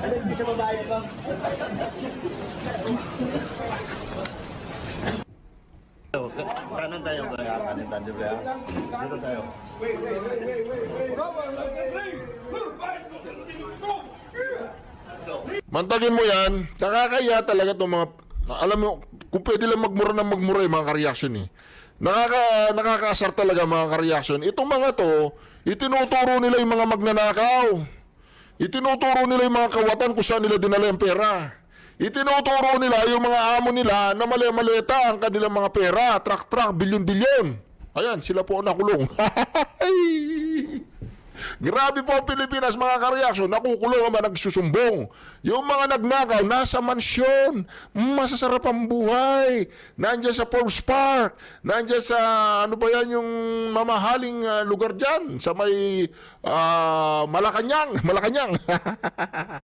Ano, hindi siya babae, ma'am. Kanan tayo ba? Kanan tayo ba? Dito tayo. Mantagin mo yan, nakakaya talaga itong mga, alam mo, kung pwede lang magmura ng magmura yung mga ka-reaction eh. Nakakaasar talaga mga ka-reaction. Itong mga to, itinuturo nila yung mga magnanakaw. Itinuturo nila yung mga kawatan kung saan nila dinala yung pera. Itinuturo nila yung mga amo nila na mali-maleta ang kanilang mga pera, trak-trak, bilyon-bilyon. Ayan, sila po nakulong. Grabe po ang Pilipinas mga ka-reaction, nakukulong naman, nagsusumbong. Yung mga nagnakaw, nasa mansyon, masasarap ang buhay. Nandiyan sa Forbes Park, nandiyan sa, ano ba yan, yung mamahaling lugar dyan, sa may Malacanang.